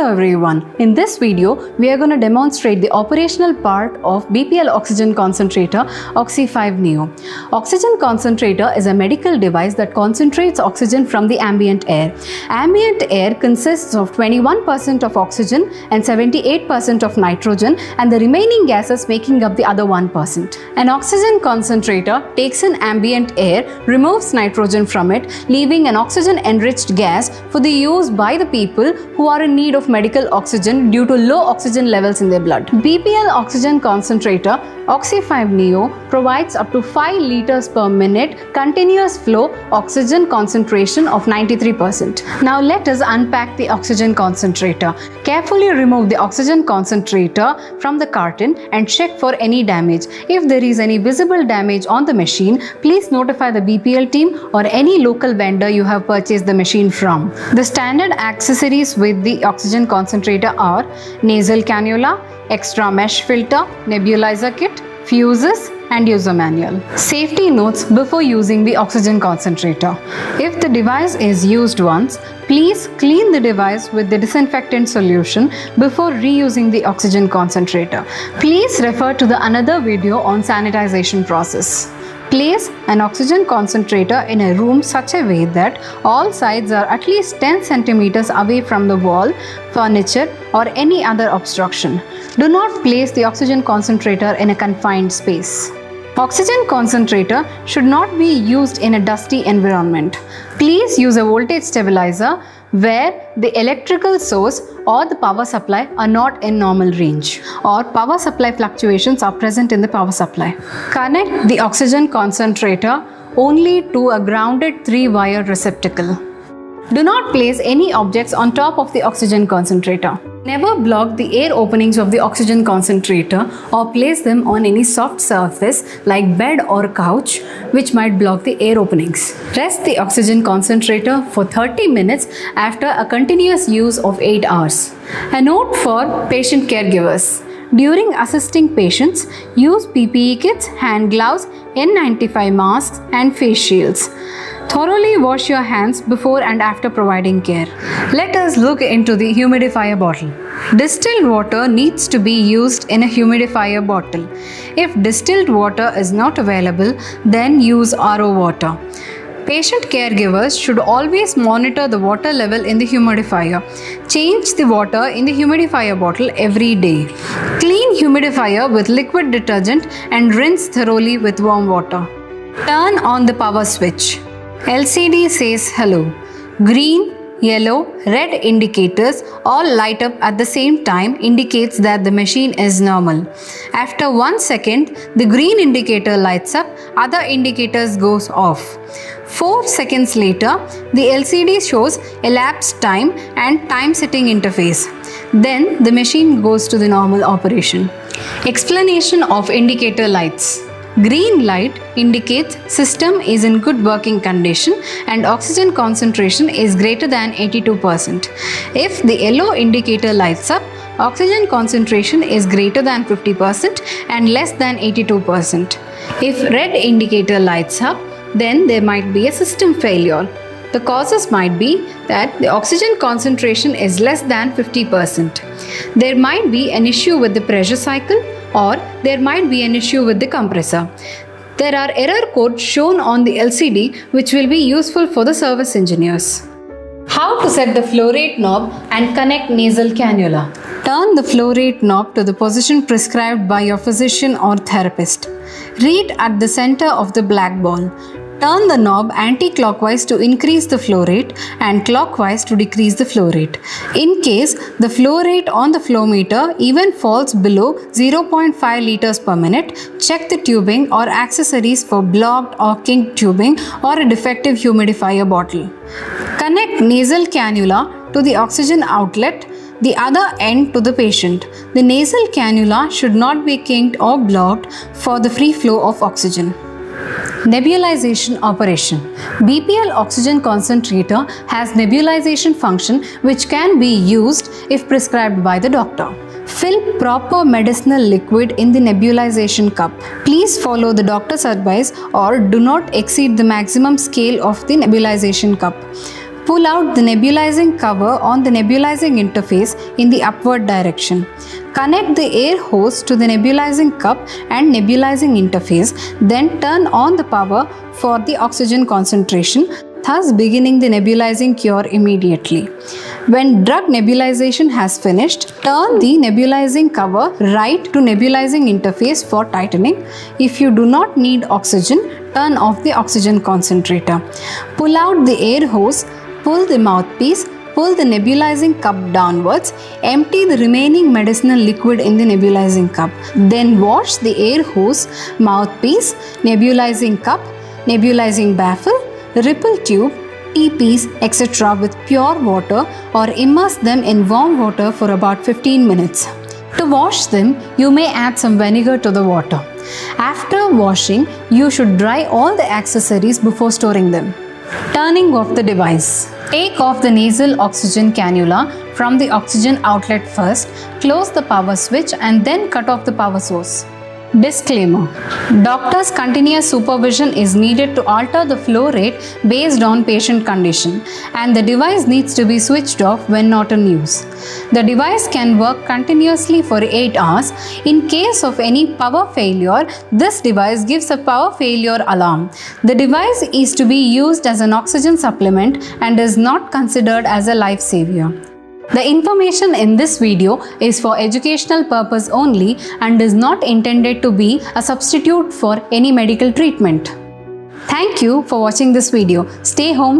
everyone. In this video, we are going to demonstrate the operational part of BPL oxygen concentrator Oxy 5 Neo. Oxygen concentrator is a medical device that concentrates oxygen from the ambient air. Ambient air consists of 21% of oxygen and 78% of nitrogen, and the remaining gases making up the other 1%. An oxygen concentrator takes in ambient air, removes nitrogen from it, leaving an oxygen-enriched gas for the use by the people who are in need of medical oxygen due to low oxygen levels in their blood. BPL oxygen concentrator Oxy 5 Neo provides up to 5 liters per minute continuous flow oxygen concentration of 93%. Now let us unpack the oxygen concentrator. Carefully remove the oxygen concentrator from the carton and check for any damage. If there is any visible damage on the machine, please notify the BPL team or any local vendor you have purchased the machine from. The standard accessories with the oxygen concentrator are nasal cannula, extra mesh filter, nebulizer kit, fuses and user manual. Safety notes before using the oxygen concentrator. If the device is used once, please clean the device with the disinfectant solution before reusing the oxygen concentrator. Please refer to the another video on sanitization process. Place an oxygen concentrator in a room such a way that all sides are at least 10 centimeters away from the wall, furniture or any other obstruction. Do not place the oxygen concentrator in a confined space. Oxygen concentrator should not be used in a dusty environment. Please use a voltage stabilizer where the electrical source or the power supply are not in normal range or power supply fluctuations are present in the power supply. Connect the oxygen concentrator only to a grounded 3-wire receptacle. Do not place any objects on top of the oxygen concentrator. Never block the air openings of the oxygen concentrator or place them on any soft surface like bed or couch which might block the air openings. Rest the oxygen concentrator for 30 minutes after a continuous use of 8 hours. A note for patient caregivers. During assisting patients, use PPE kits, hand gloves, N95 masks and face shields. Thoroughly wash your hands before and after providing care. Let us look into the humidifier bottle. Distilled water needs to be used in a humidifier bottle. If distilled water is not available, then use RO water. Patient caregivers should always monitor the water level in the humidifier. Change the water in the humidifier bottle every day. Clean humidifier with liquid detergent and rinse thoroughly with warm water. Turn on the power switch. LCD says hello. Green, yellow, red indicators all light up at the same time indicates that the machine is normal. After 1 second, the green indicator lights up, other indicators goes off. 4 seconds later, the LCD shows elapsed time and time setting interface. Then the machine goes to the normal operation. Explanation of indicator lights. Green light indicates system is in good working condition and oxygen concentration is greater than 82%. If the yellow indicator lights up, oxygen concentration is greater than 50% and less than 82%. If red indicator lights up, then there might be a system failure. The causes might be that the oxygen concentration is less than 50%. There might be an issue with the pressure cycle, or there might be an issue with the compressor. There are error codes shown on the LCD which will be useful for the service engineers. How to set the flow rate knob and connect nasal cannula. Turn the flow rate knob to the position prescribed by your physician or therapist. Read at the center of the black ball. Turn the knob anti-clockwise to increase the flow rate and clockwise to decrease the flow rate. In case the flow rate on the flow meter even falls below 0.5 liters per minute, check the tubing or accessories for blocked or kinked tubing or a defective humidifier bottle. Connect nasal cannula to the oxygen outlet, the other end to the patient. The nasal cannula should not be kinked or blocked for the free flow of oxygen. Nebulization operation. BPL oxygen concentrator has nebulization function which can be used if prescribed by the doctor. Fill proper medicinal liquid in the nebulization cup. Please follow the doctor's advice or do not exceed the maximum scale of the nebulization cup. Pull out the nebulizing cover on the nebulizing interface in the upward direction. Connect the air hose to the nebulizing cup and nebulizing interface, then turn on the power for the oxygen concentration, thus beginning the nebulizing cure immediately. When drug nebulization has finished, turn the nebulizing cover right to nebulizing interface for tightening. If you do not need oxygen, turn off the oxygen concentrator. Pull out the air hose, pull the mouthpiece, pull the nebulizing cup downwards, empty the remaining medicinal liquid in the nebulizing cup. Then wash the air hose, mouthpiece, nebulizing cup, nebulizing baffle, ripple tube, teapiece, etc. with pure water or immerse them in warm water for about 15 minutes. To wash them, you may add some vinegar to the water. After washing, you should dry all the accessories before storing them. Turning off the device. Take off the nasal oxygen cannula from the oxygen outlet first, close the power switch and then cut off the power source. Disclaimer: Doctor's continuous supervision is needed to alter the flow rate based on patient condition, and the device needs to be switched off when not in use. The device can work continuously for 8 hours. In case of any power failure, this device gives a power failure alarm. The device is to be used as an oxygen supplement and is not considered as a life savior. The information in this video is for educational purpose only and is not intended to be a substitute for any medical treatment. Thank you for watching this video. Stay home.